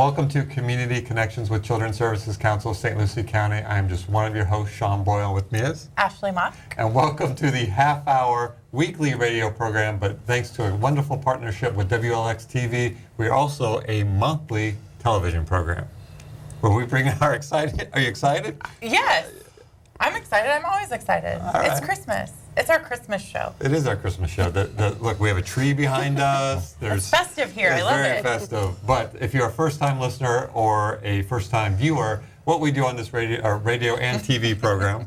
Welcome to Community Connections with Children's Services Council of St. Lucie County. I am just one of your hosts, Sean Boyle, with me is Ashley Mock. And welcome to the half-hour weekly radio program, but thanks to a wonderful partnership with WLX TV, we are also a monthly television program where we bring our excited. Are you excited? Yes. I'm excited. I'm always excited. Right. It's Christmas. It's our Christmas show. It is our Christmas show. Look, we have a tree behind us. It's festive here. I love it. It's very festive. But if you're a first-time listener or a first-time viewer, what we do on this radio and TV program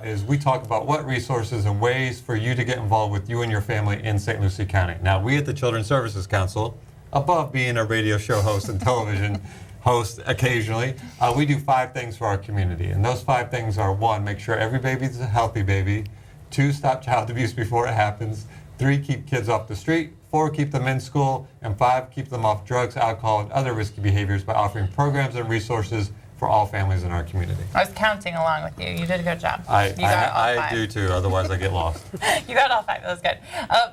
is we talk about what resources and ways for you to get involved with you and your family in St. Lucie County. Now, we at the Children's Services Council, above being a radio show host and television host occasionally, we do 5 things for our community. And those 5 things are: 1, make sure every baby's a healthy baby; 2, stop child abuse before it happens; 3, keep kids off the street; 4, keep them in school; and 5, keep them off drugs, alcohol, and other risky behaviors by offering programs and resources for all families in our community. I was counting along with you. You did a good job. I do too, otherwise I get lost. You got all 5. That was good.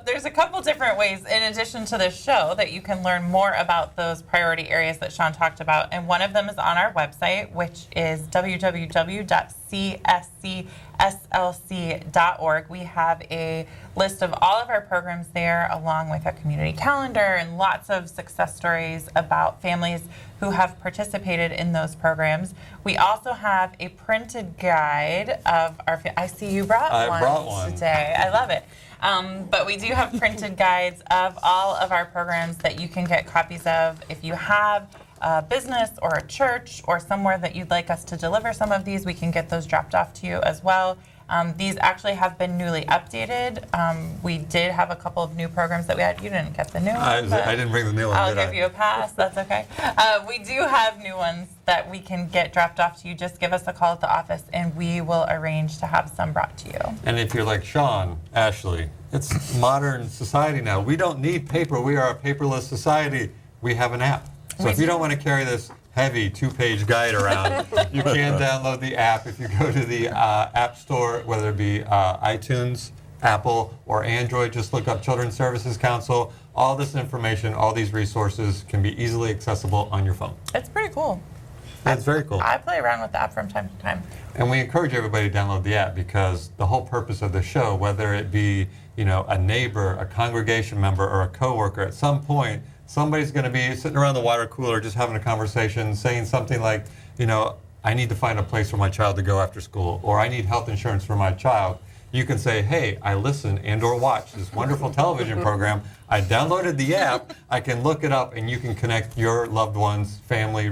There's a couple different ways, in addition to this show, that you can learn more about those priority areas that Sean talked about. And one of them is on our website, which is www.cscslc.org. We have a list of all of our programs there, along with a community calendar and lots of success stories about families who have participated in those programs. We also have a printed guide of our, I see you brought one today. I love it. But we do have printed guides of all of our programs that you can get copies of. If you have a business or a church or somewhere that you'd like us to deliver some of these, we can get those dropped off to you as well. These actually have been newly updated. We did have a couple of new programs that we had. You didn't get the new one. I didn't bring the new one. I'll give you a pass. That's okay. We do have new ones that we can get dropped off to you. Just give us a call at the office and we will arrange to have some brought to you. And if you're like Sean, Ashley, it's modern society now. We don't need paper. We are a paperless society. We have an app. So if you don't want to carry this heavy 2-page guide around, you can download the app. If you go to the App Store, whether it be iTunes, Apple, or Android, just look up Children's Services Council. All this information, all these resources can be easily accessible on your phone. It's pretty cool. It's very cool. I play around with the app from time to time. And we encourage everybody to download the app because the whole purpose of the show, whether it be, a neighbor, a congregation member, or a coworker, at some point, somebody's going to be sitting around the water cooler just having a conversation, saying something like, I need to find a place for my child to go after school, or I need health insurance for my child. You can say, hey, I listen and or watch this wonderful television program. I downloaded the app. I can look it up, and you can connect your loved ones, family,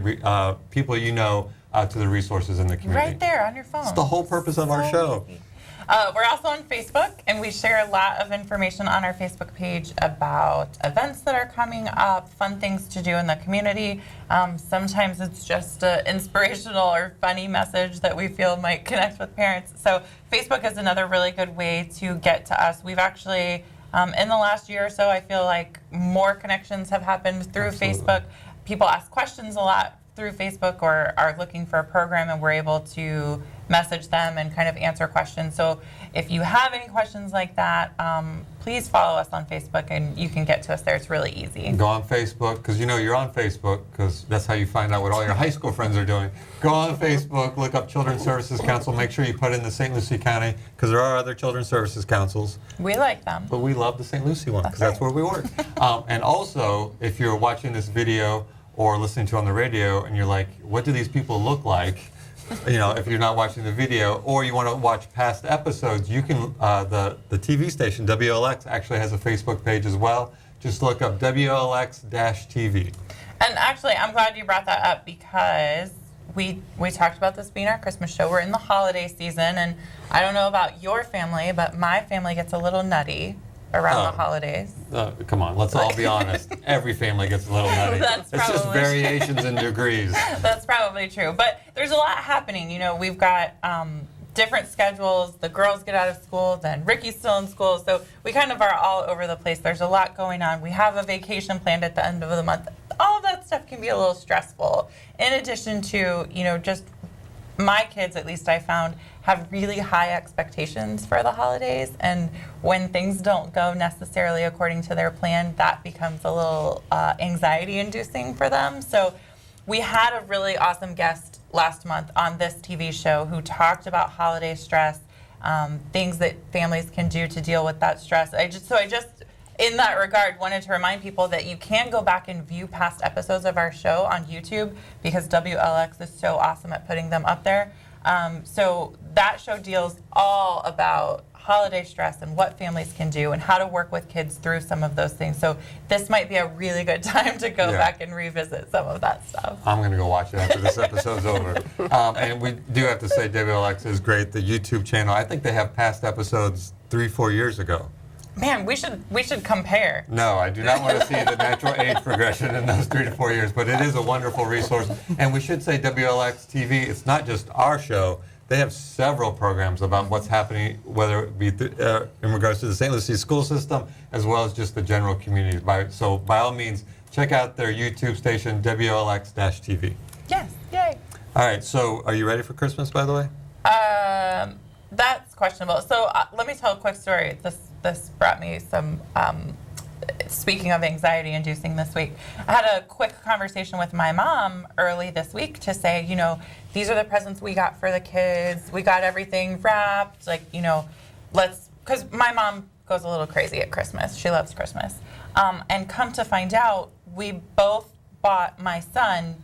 people to the resources in the community. Right there on your phone. It's the whole purpose of our show. Easy. We're also on Facebook, and we share a lot of information on our Facebook page about events that are coming up, fun things to do in the community. Sometimes it's just an inspirational or funny message that we feel might connect with parents. So Facebook is another really good way to get to us. We've actually, in the last year or so, I feel like more connections have happened through Facebook. People ask questions a lot through Facebook or are looking for a program, and we're able to message them and kind of answer questions. So if you have any questions like that, please follow us on Facebook and you can get to us there. It's really easy. Go on Facebook, because you're on Facebook, because that's how you find out what all your high school friends are doing. Go on Facebook, look up Children's Services Council, make sure you put in the St. Lucie County, because there are other Children's Services Councils. We like them. But we love the St. Lucie one, because that's where we work. And also, if you're watching this video or listening to it on the radio and you're like, what do these people look like? If you're not watching the video, or you want to watch past episodes, you can, the TV station, WLX, actually has a Facebook page as well. Just look up WLX-TV. And actually, I'm glad you brought that up because we talked about this being our Christmas show. We're in the holiday season, and I don't know about your family, but my family gets a little nutty around the holidays. Come on, let's all be honest. Every family gets a little nutty. It's just variations in degrees. That's probably true. But there's a lot happening. We've got different schedules. The girls get out of school, then Ricky's still in school. So we kind of are all over the place. There's a lot going on. We have a vacation planned at the end of the month. All of that stuff can be a little stressful. In addition to, just my kids, at least I found, have really high expectations for the holidays, and when things don't go necessarily according to their plan, that becomes a little anxiety-inducing for them. So we had a really awesome guest last month on this TV show who talked about holiday stress, things that families can do to deal with that stress. I just, in that regard, wanted to remind people that you can go back and view past episodes of our show on YouTube because WLX is so awesome at putting them up there. So that show deals all about holiday stress and what families can do and how to work with kids through some of those things. So this might be a really good time to go back and revisit some of that stuff. I'm going to go watch it after this episode's over. And we do have to say WLX is great. The YouTube channel, I think they have past episodes 3-4 years ago. Man, we should compare. No, I do not want to see the natural age progression in those 3 to 4 years, but it is a wonderful resource. And we should say WLX TV, it's not just our show. They have several programs about what's happening, whether it be in regards to the St. Lucie school system, as well as just the general community. So by all means, check out their YouTube station, WLX-TV. Yes, yay. All right, so are you ready for Christmas, by the way? That's questionable. So let me tell a quick story. This brought me some, speaking of anxiety inducing this week, I had a quick conversation with my mom early this week to say, these are the presents we got for the kids. We got everything wrapped. Like, because my mom goes a little crazy at Christmas. She loves Christmas. And come to find out, we both bought my son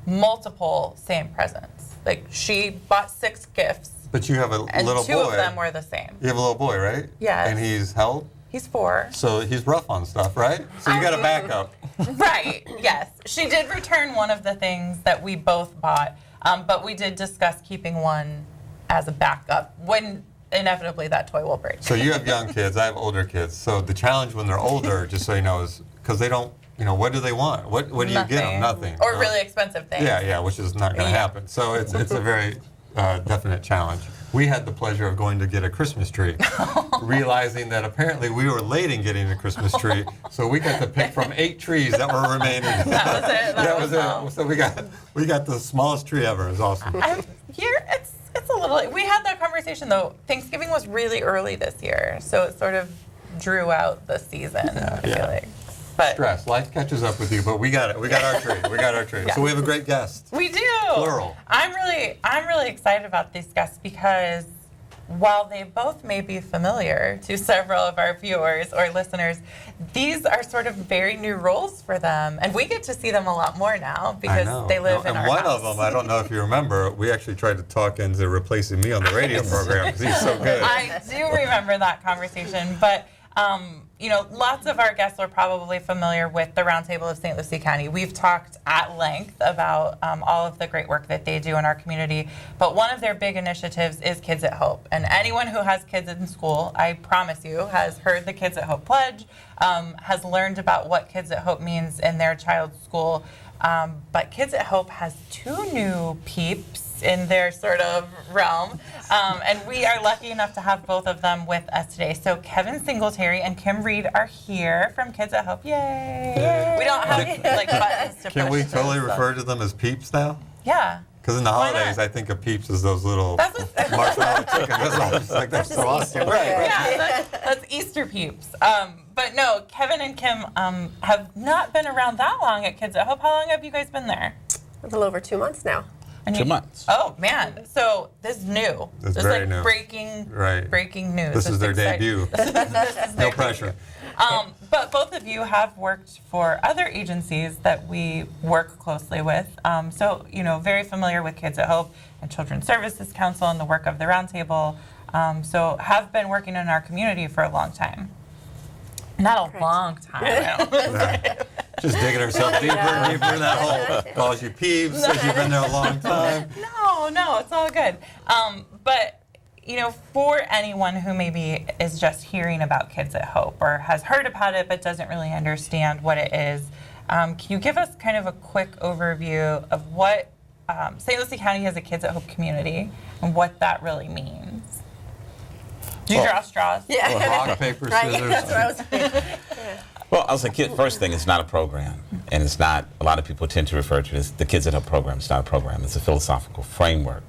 multiple same presents. Like, she bought 6 gifts. But you have a little boy. And 2 of them were the same. You have a little boy, right? Yes. And he's how old? He's 4. So he's rough on stuff, right? So you got a backup. Right, yes. She did return one of the things that we both bought, but we did discuss keeping one as a backup when inevitably that toy will break. So you have young kids, I have older kids. So the challenge when they're older, just so you know, is because they don't, what do they want? What do you get them? Nothing. Or really expensive things. Yeah, which is not going to happen. So it's a very definite challenge. We had the pleasure of going to get a Christmas tree, realizing that apparently we were late in getting a Christmas tree, so we got to pick from 8 trees that were remaining. That was it. That was it. So we got the smallest tree ever. It was awesome. It's a little. We had that conversation though. Thanksgiving was really early this year, so it sort of drew out the season. I feel like. But stress. Life catches up with you, but we got it. We got our tree. We got our tree. Yeah. So we have a great guest. We do. Plural. I'm really excited about these guests because while they both may be familiar to several of our viewers or listeners, these are sort of very new roles for them, and we get to see them a lot more now because they live in our house. And one of them, I don't know if you remember, we actually tried to talk into replacing me on the radio program because he's so good. I do remember that conversation, but. Lots of our guests are probably familiar with the Roundtable of St. Lucie County. We've talked at length about all of the great work that they do in our community, but one of their big initiatives is Kids at Hope. And anyone who has kids in school, I promise you, has heard the Kids at Hope pledge, has learned about what Kids at Hope means in their child's school. But Kids at Hope has 2 new peeps in their sort of realm. And we are lucky enough to have both of them with us today. So Kevin Singletary and Kim Reed are here from Kids at Hope. Yay! Yay. We don't have buttons to push. Can we totally refer to them as peeps now? Yeah. Because in the holidays, I think of peeps as those little marshmallow chickens. That's so awesome. Right. Yeah, that's Easter peeps. But no, Kevin and Kim have not been around that long at Kids at Hope. How long have you guys been there? A little over 2 months now. 2 months. Oh man! So this is new. This is very new. Breaking news. This is their debut. No pressure. But both of you have worked for other agencies that we work closely with. So very familiar with Kids at Hope and Children's Services Council and the work of the Roundtable. So have been working in our community for a long time. Not a long time. Just digging ourselves deeper and deeper in that hole. Calls you peeps, says you've been there a long time. No, it's all good. But, for anyone who maybe is just hearing about Kids at Hope or has heard about it but doesn't really understand what it is, can you give us kind of a quick overview of what St. Lucie County has a Kids at Hope community and what that really means? Do you draw straws? Yeah. Rock, paper, Right, scissors. that's what I was thinking. Well, I was like, first thing, it's not a program. And it's not, a lot of people tend to refer to it as the Kids at Hope program. It's not a program. It's a philosophical framework.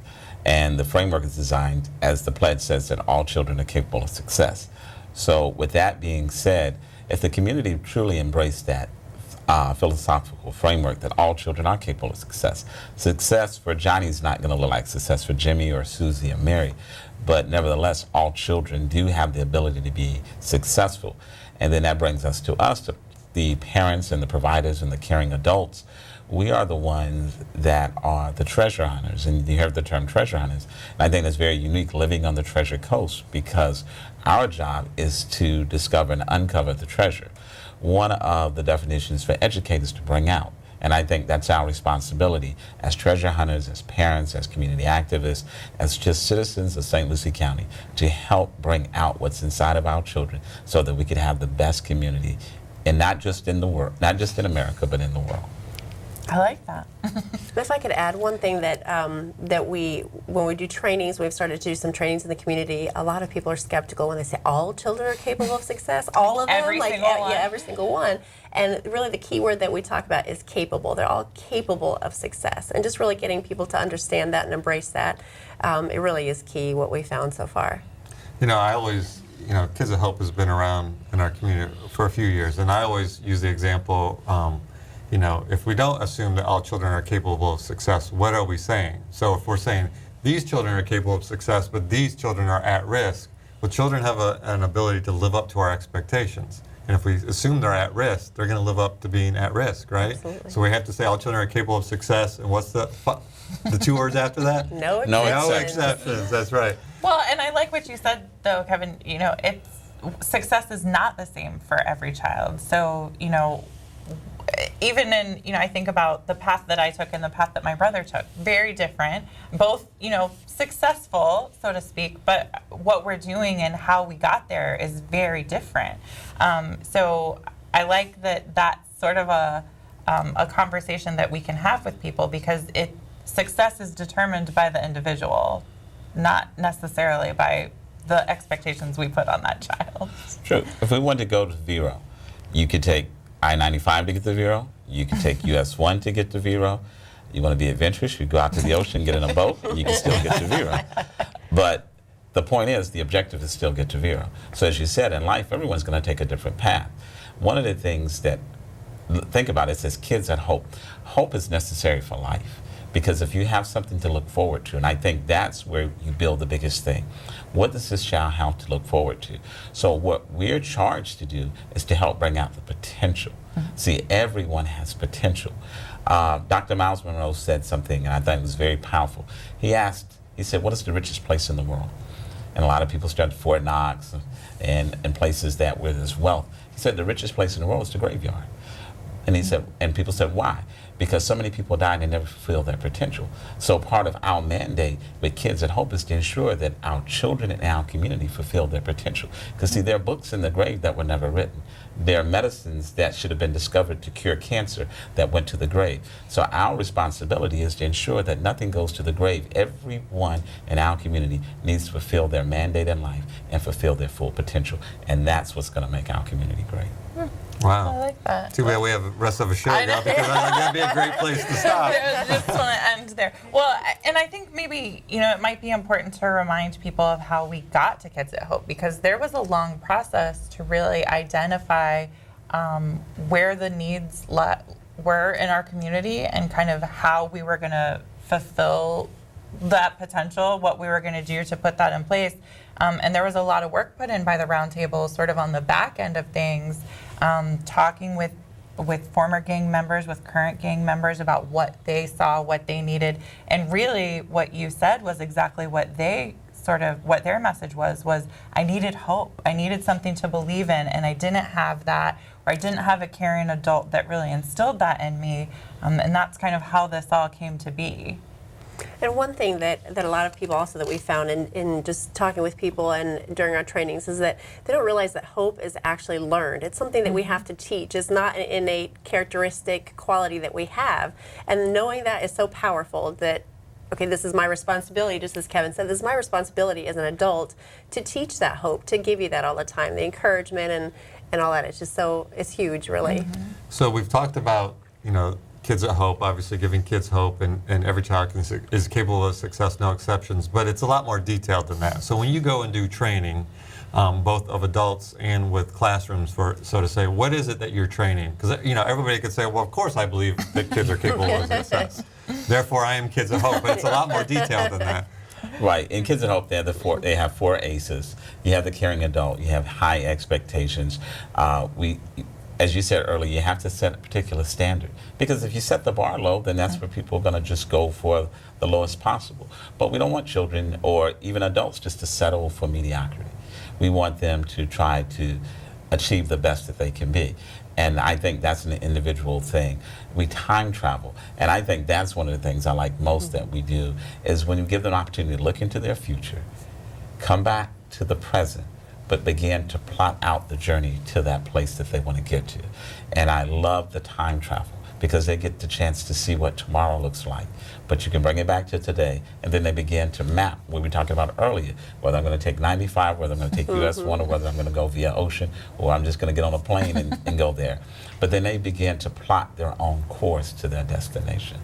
And the framework is designed, as the pledge says, that all children are capable of success. So with that being said, if the community truly embraced that philosophical framework that all children are capable of success. Success for Johnny is not going to look like success for Jimmy or Susie or Mary, but nevertheless, all children do have the ability to be successful. And then that brings us to the parents and the providers and the caring adults. We are the ones that are the treasure hunters, and you heard the term treasure hunters. And I think that's very unique, living on the treasure coast, because our job is to discover and uncover the treasure. One of the definitions for educators to bring out, and I think that's our responsibility as treasure hunters, as parents, as community activists, as just citizens of St. Lucie County, to help bring out what's inside of our children so that we could have the best community, and not just in the world, not just in America, but in the world. I like that. If I could add one thing that when we do trainings, we've started to do some trainings in the community. A lot of people are skeptical when they say all children are capable of success. All of them, Every single one. yeah, every single one. And really, the key word that we talk about is capable. They're all capable of success, and just really getting people to understand that and embrace that. It really is key. What we found so far. You know, I always, Kids of Hope has been around in our community for a few years, and I always use the example. If we don't assume that all children are capable of success, what are we saying? So if we're saying these children are capable of success, but these children are at risk, well, children have an ability to live up to our expectations. And if we assume they're at risk, they're going to live up to being at risk, right? Absolutely. So we have to say all children are capable of success, and what's the two words after that? No exceptions. No No exceptions, that's right. Well, and I like what you said, though, Kevin. Success is not the same for every child. So, even in, I think about the path that I took and the path that my brother took, very different, both, successful, so to speak, but what we're doing and how we got there is very different. So I like that that's sort of a conversation that we can have with people, because success is determined by the individual, not necessarily by the expectations we put on that child. True. If we want to go to Vero, you could take I-95 to get to Vero. You can take US 1 to get to Vero. You want to be adventurous, you go out to the ocean, get in a boat, and you can still get to Vero. But the point is, the objective is still get to Vero. So as you said, in life, everyone's going to take a different path. One of the things that, think about it, says kids at Hope. Hope is necessary for life, because if you have something to look forward to, and I think that's where you build the biggest thing. What does this child have to look forward to? So what we're charged to do is to help bring out the potential. Mm-hmm. See, everyone has potential. Dr. Miles Monroe said something, and I thought it was very powerful. He said, what is the richest place in the world? And a lot of people started Fort Knox and places where there's wealth. He said the richest place in the world is the graveyard. And he said, and people said, why? Because so many people died and never fulfilled their potential. So part of our mandate with Kids at Hope is to ensure that our children in our community fulfill their potential. Because see, there are books in the grave that were never written. There are medicines that should have been discovered to cure cancer that went to the grave. So our responsibility is to ensure that nothing goes to the grave. Everyone in our community needs to fulfill their mandate in life and fulfill their full potential. And that's what's going to make our community great. Wow. I like that. Too bad we have the rest of the show I now, know. because that'd be a great place to stop. I just want to end there. Well, and I think maybe, it might be important to remind people of how we got to Kids at Hope, because there was a long process to really identify where the needs were in our community and kind of how we were going to fulfill that potential, what we were going to do to put that in place. And there was a lot of work put in by the roundtable sort of on the back end of things, talking with former gang members, with current gang members about what they saw, what they needed. And really what you said was exactly what their message was I needed hope. I needed something to believe in, and I didn't have that, or I didn't have a caring adult that really instilled that in me. And that's kind of how this all came to be. And one thing that a lot of people also that we found in just talking with people and during our trainings is that they don't realize that hope is actually learned. It's something that we have to teach. It's not an innate characteristic quality that we have. And knowing that is so powerful that, okay, this is my responsibility, just as Kevin said, this is my responsibility as an adult to teach that hope, to give you that all the time, the encouragement and all that. It's just it's huge, really. So we've talked about, Kids at Hope, obviously giving kids hope, and every child is capable of success, no exceptions, but it's a lot more detailed than that. So when you go and do training, both of adults and with classrooms, for so to say, what is it that you're training? Because everybody could say, well, of course I believe that kids are capable of success. Therefore, I am Kids at Hope, but it's a lot more detailed than that. Right. In Kids at Hope, they have 4 ACEs. You have the caring adult. You have high expectations. As you said earlier, you have to set a particular standard. Because if you set the bar low, then that's where people are going to just go for the lowest possible. But we don't want children or even adults just to settle for mediocrity. We want them to try to achieve the best that they can be. And I think that's an individual thing. We time travel. And I think that's one of the things I like most that we do, is when you give them an opportunity to look into their future, come back to the present, but begin to plot out the journey to that place that they want to get to. And I love the time travel, because they get the chance to see what tomorrow looks like. But you can bring it back to today, and then they begin to map what we were talking about earlier, whether I'm going to take 95, whether I'm going to take US 1, or whether I'm going to go via ocean, or I'm just going to get on a plane and go there. But then they begin to plot their own course to their destination.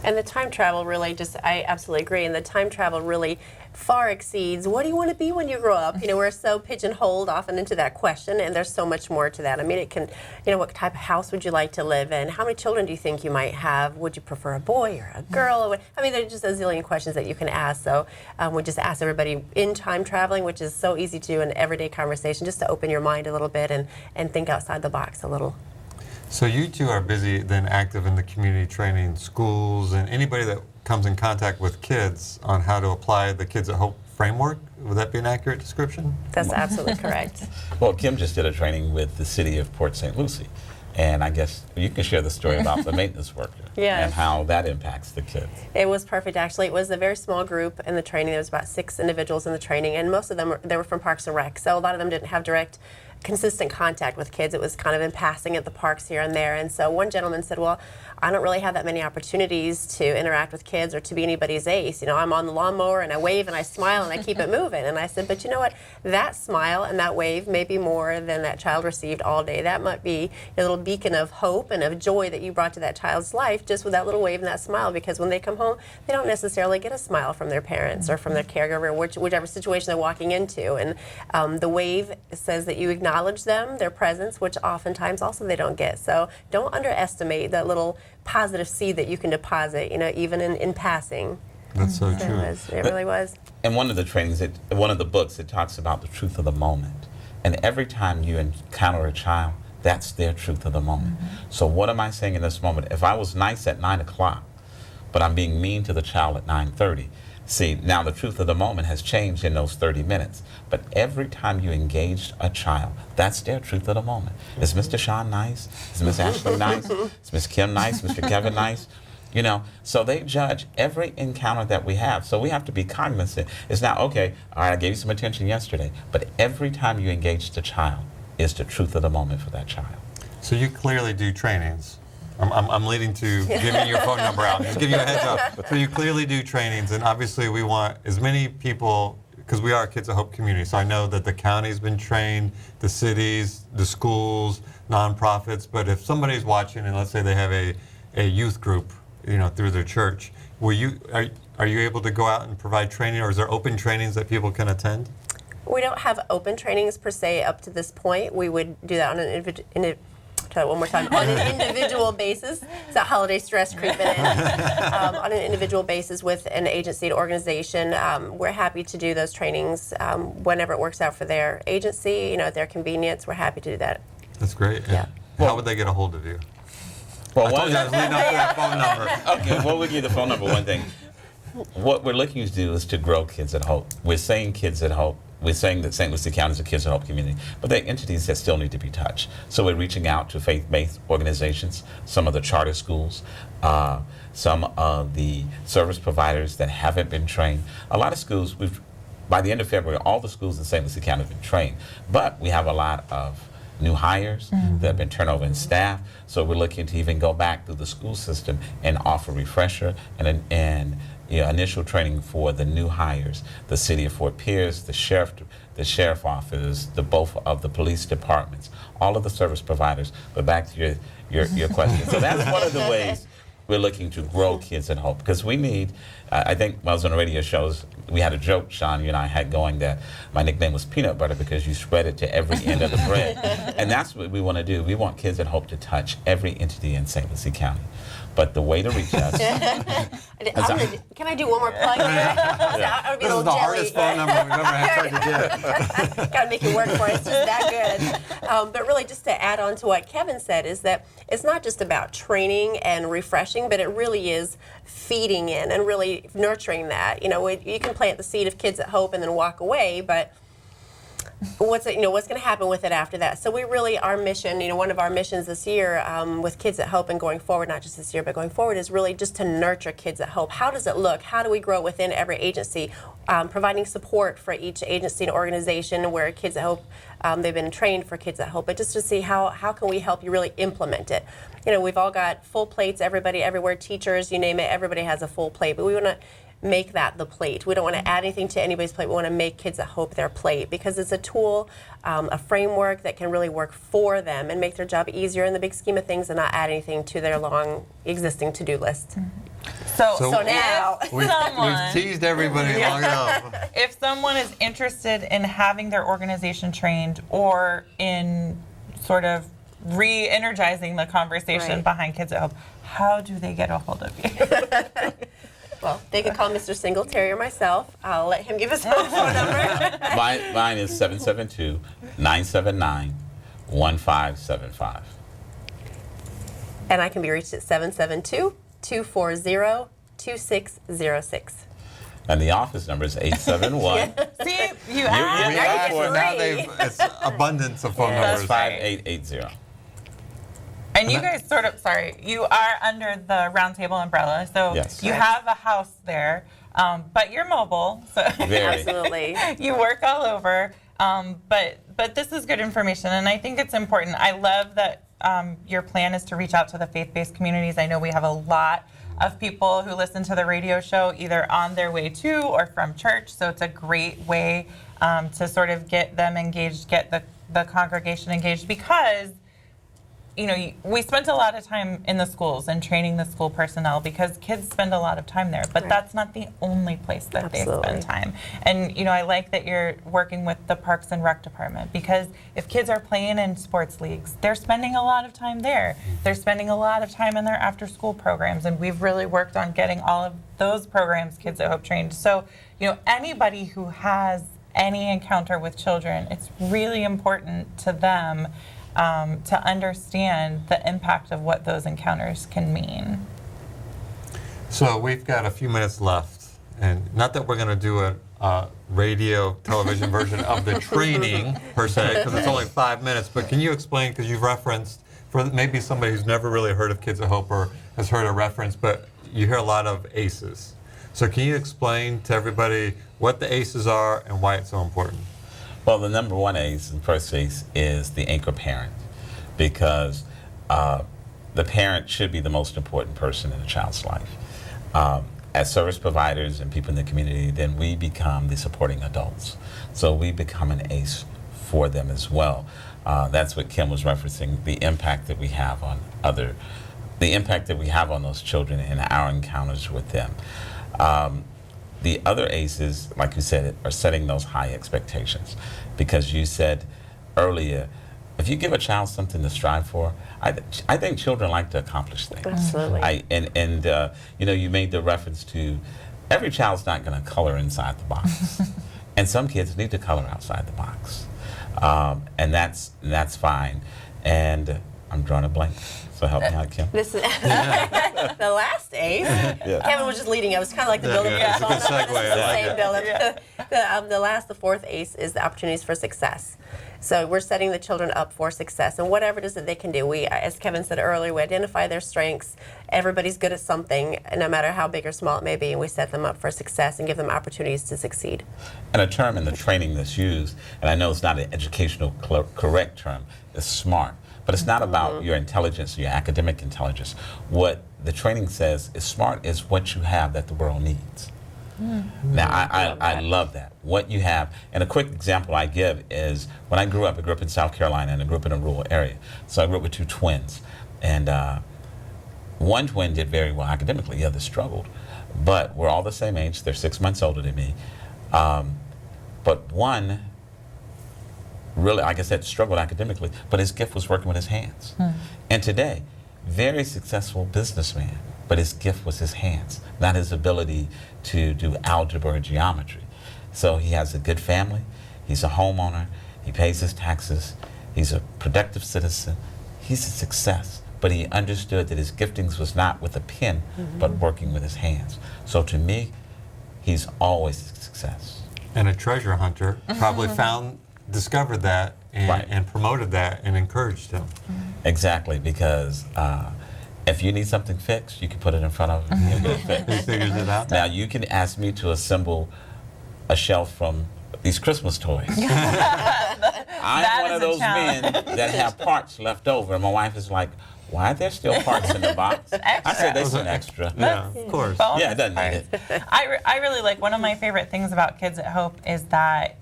And the time travel really I absolutely agree. And the time travel really far exceeds, what do you want to be when you grow up? We're so pigeonholed often into that question, and there's so much more to that. I mean, it can, what type of house would you like to live in? How many children do you think you might have? Would you prefer a boy or a girl? I mean, there's just a zillion questions that you can ask. So we just ask everybody in time traveling, which is so easy to do in everyday conversation, just to open your mind a little bit and think outside the box a little. So you two are busy then active in the community training schools and anybody that comes in contact with kids on how to apply the Kids at Hope framework. Would that be an accurate description? That's absolutely correct. Well, Kim just did a training with the city of Port St. Lucie. And I guess you can share the story about the maintenance worker and how that impacts the kids. It was perfect, actually. It was a very small group in the training. There was about 6 individuals in the training, and most of them they were from Parks and Rec. So a lot of them didn't have direct, consistent contact with kids. It was kind of in passing at the parks here and there. And so one gentleman said, well, I don't really have that many opportunities to interact with kids or to be anybody's ace. I'm on the lawnmower and I wave and I smile and I keep it moving. And I said, but you know what? That smile and that wave may be more than that child received all day. That might be a little beacon of hope and of joy that you brought to that child's life just with that little wave and that smile, because when they come home, they don't necessarily get a smile from their parents or from their caregiver, whichever situation they're walking into. And the wave says that you acknowledge them, their presence, which oftentimes also they don't get. So don't underestimate that little positive seed that you can deposit, even in passing. That's so true. It really was. In one of the trainings, one of the books, it talks about the truth of the moment. And every time you encounter a child, that's their truth of the moment. So what am I saying in this moment? If I was nice at 9 o'clock, but I'm being mean to the child at 9:30, see, now the truth of the moment has changed in those 30 minutes. But every time you engage a child, that's their truth of the moment. Is Mr. Sean nice? Is Miss Ashley nice? Is Miss Kim nice? Mr. Kevin nice? So they judge every encounter that we have. So we have to be cognizant. It's not, okay, all right, I gave you some attention yesterday, but every time you engage the child is the truth of the moment for that child. So you clearly do trainings. I'm leading to giving your phone number out. Just give you a heads up. So you clearly do trainings, and obviously we want as many people, because we are a Kids at Hope community, so I know that the county's been trained, the cities, the schools, nonprofits, but if somebody's watching and let's say they have a youth group, through their church, are you able to go out and provide training, or is there open trainings that people can attend? We don't have open trainings per se up to this point. We would do that on an on an individual basis. It's that holiday stress creeping in. On an individual basis with an agency, an organization, we're happy to do those trainings whenever it works out for their agency, at their convenience. We're happy to do that. That's great. Yeah. How would they get a hold of you? Well, I told you I was leading up to that phone number. Okay, well, we'll give you the phone number. One thing. What we're looking to do is to grow Kids at Hope. We're saying Kids at Hope. We're saying that St. Lucie County is a Kids at Hope community, but there are entities that still need to be touched. So we're reaching out to faith-based organizations, some of the charter schools, some of the service providers that haven't been trained. A lot of schools, by the end of February, all the schools in St. Lucie County have been trained, but we have a lot of new hires that have been turnover in staff. So we're looking to even go back through the school system and offer refresher and initial training for the new hires, the city of Fort Pierce, the sheriff office, both of the police departments, all of the service providers. But back to your question. So that's one of the ways we're looking to grow Kids at Hope, because we need, I think when I was on the radio shows, we had a joke, Sean, you and I had going, that my nickname was Peanut Butter because you spread it to every end of the bread. And that's what we want to do. We want Kids at Hope to touch every entity in St. Lucie County. But the way to reach us... Can I do one more plug here? This is the hardest phone number we've ever had tried to get. Got to make it work for us. It's just that good. But really, just to add on to what Kevin said, is that it's not just about training and refreshing, but it really is feeding in and really nurturing that. You know, you can plant the seed of Kids at Hope and then walk away, but what's going to happen with it after that? So we really, our mission, one of our missions this year with Kids at Hope and going forward, not just this year, but going forward, is really just to nurture Kids at Hope. How does it look? How do we grow within every agency? Providing support for each agency and organization where Kids at Hope, they've been trained for Kids at Hope, but just to see how can we help you really implement it. We've all got full plates, everybody, everywhere, teachers, you name it, everybody has a full plate, but we want to make that the plate. We don't want to add anything to anybody's plate. We want to make Kids at Hope their plate, because it's a tool, a framework that can really work for them and make their job easier in the big scheme of things and not add anything to their long existing to-do list. So now we've teased everybody long enough. if someone is interested in having their organization trained or in sort of re-energizing the conversation behind Kids at Hope, how do they get a hold of you? Well, they can call Mr. Singletary or myself. I'll let him give his phone number. Mine is 772-979-1575. And I can be reached at 772-240-2606. And the office number is 871. See, you We asked. asked for it. Now it's abundance of phone That's numbers. right. 5880. And you guys you are under the Roundtable umbrella, so Yes. you have a house there, but you're mobile, so Very. Absolutely. you work all over. But this is good information, and I think it's important. I love that your plan is to reach out to the faith-based communities. I know we have a lot of people who listen to the radio show either on their way to or from church, so it's a great way to sort of get them engaged, get the congregation engaged, because we spent a lot of time in the schools and training the school personnel because kids spend a lot of time there, but that's not the only place that they spend time. And I like that you're working with the Parks and Rec department, because if kids are playing in sports leagues, they're spending a lot of time there. They're spending a lot of time in their after-school programs, and we've really worked on getting all of those programs Kids at Hope trained. So, anybody who has any encounter with children, it's really important to them to understand the impact of what those encounters can mean. So we've got a few minutes left, and not that we're going to do a radio television version of the training per se, because it's only 5 minutes, but can you explain, because you've referenced, for maybe somebody who's never really heard of Kids at Hope or has heard a reference, but you hear a lot of ACEs. So can you explain to everybody what the ACEs are and why it's so important? Well, the number one ACE, the first ACE, is the anchor parent, because the parent should be the most important person in a child's life. As service providers and people in the community, then we become the supporting adults. So we become an ACE for them as well. That's what Kim was referencing, the impact that we have on those children in our encounters with them. The other ACEs, like you said, are setting those high expectations, because you said earlier, if you give a child something to strive for, I think children like to accomplish things. Absolutely. You made the reference to every child's not going to color inside the box, and some kids need to color outside the box, and that's fine. And I'm drawing a blank. So help me out, Kim. This is the last ACE. Kevin was just leading. I was kind of like the build-up. It's a good segue. This is the same build-up. The fourth ACE is the opportunities for success. So we're setting the children up for success, and whatever it is that they can do. We, as Kevin said earlier, we identify their strengths. Everybody's good at something, no matter how big or small it may be, and we set them up for success and give them opportunities to succeed. And a term in the training that's used, and I know it's not an educational correct term, is SMART. But it's not about your intelligence, your academic intelligence. What the training says is smart is what you have that the world needs. Now, I love that. What you have, and a quick example I give is when I grew up in South Carolina, and I grew up in a rural area. So I grew up with 2 twins. And one twin did very well academically, the other struggled. But we're all the same age. They're 6 months older than me. But one really, like I said, struggled academically, but his gift was working with his hands. And today, very successful businessman, but his gift was his hands, not his ability to do algebra or geometry. So he has a good family, he's a homeowner, he pays his taxes, he's a productive citizen, he's a success. But he understood that his giftings was not with a pen, but working with his hands. So to me, he's always a success. And a treasure hunter probably discovered that and, Right. and promoted that and encouraged him. Exactly, because if you need something fixed, you can put it in front of him and he'll get it He fixed. figures it out. Now, you can ask me to assemble a shelf from these Christmas toys. That I'm one is of a those men challenge. that have parts left over. And my wife is like, why are there still parts in the box? I said, they an extra. Yeah, of course. Bonus Yeah, it doesn't part. need it. I really like, one of my favorite things about Kids at Hope is that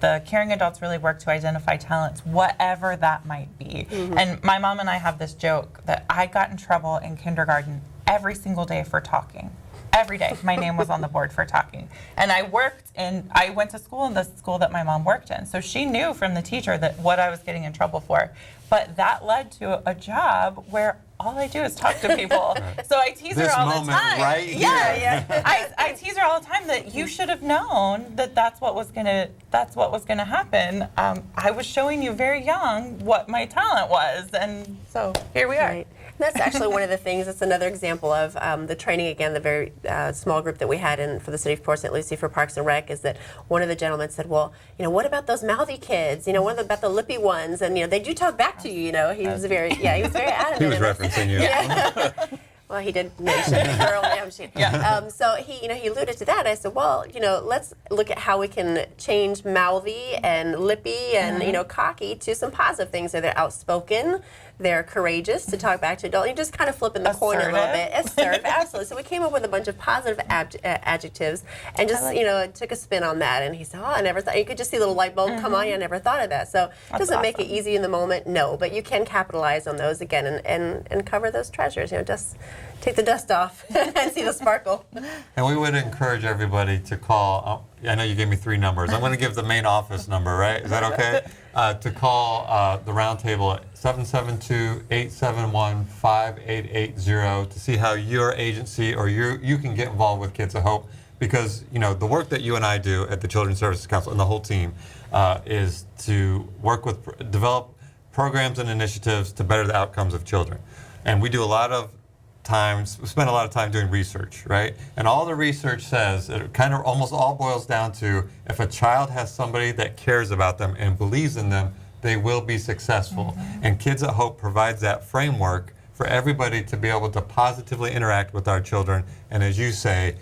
the caring adults really work to identify talents, whatever that might be. And my mom and I have this joke that I got in trouble in kindergarten every single day for talking. Every day, my name was on the board for talking. And I went to school in the school that my mom worked in. So she knew from the teacher that what I was getting in trouble for. But that led to a job where all I do is talk to people. So I tease This her all the moment time. right here. Yeah. I tease her all the time that you should have known that that's what was gonna happen. I was showing you very young what my talent was, and so here we are. Right. That's actually one of the things. That's another example of the training. Again, the very small group that we had for the city of Port St. Lucie for Parks and Rec is that one of the gentlemen said, "Well, what about those mouthy kids? What about the lippy ones? And they do talk back to you. He was very adamant. He was in this. referencing you. Yeah. Well, he did mention Earl Ramsey. Yeah. So he alluded to that. And I said, well, let's look at how we can change mouthy and lippy and cocky to some positive things. So they're outspoken, they're courageous to talk back to adults. You just kind of flip in the corner a little bit. Assertive, absolutely. So we came up with a bunch of positive adjectives and just took a spin on that. And he said, I never thought. You could just see a little light bulb come on. I never thought of that. So does it make it easy in the moment? No, but you can capitalize on those again and cover those treasures. Just take the dust off and see the sparkle. And we would encourage everybody to call. I know you gave me 3 numbers. I'm going to give the main office number, right? Is that okay? To call the roundtable at 772-871-5880 to see how your agency or you can get involved with Kids at Hope. Because the work that you and I do at the Children's Services Council and the whole team is to work with develop programs and initiatives to better the outcomes of children. And we do a lot of we spend a lot of time doing research, right? And all the research says, it kind of almost all boils down to, if a child has somebody that cares about them and believes in them, they will be successful. And Kids at Hope provides that framework for everybody to be able to positively interact with our children. And as you say,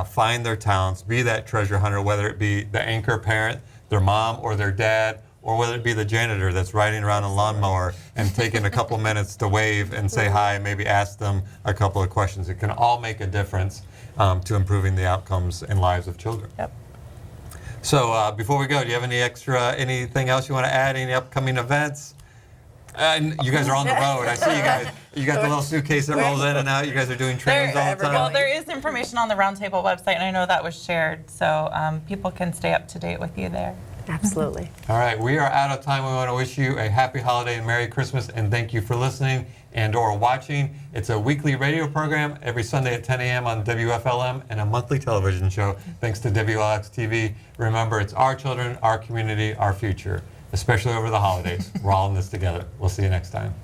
find their talents, be that treasure hunter, whether it be the anchor parent, their mom or their dad, or whether it be the janitor that's riding around a lawnmower and taking a couple minutes to wave and say hi and maybe ask them a couple of questions. It can all make a difference to improving the outcomes and lives of children. Yep. So before we go, do you have anything else you want to add? Any upcoming events? And you guys are on the road. I see you guys. You got the little suitcase that rolls in and out. You guys are doing trainings all the time. Well, there is information on the Roundtable website, and I know that was shared, so people can stay up to date with you there. Absolutely. All right, we are out of time. We want to wish you a happy holiday and Merry Christmas, and thank you for listening and or watching. It's a weekly radio program every Sunday at 10 a.m. on WFLM and a monthly television show thanks to WLX TV. Remember, it's our children, our community, our future, especially over the holidays. We're all in this together. We'll see you next time.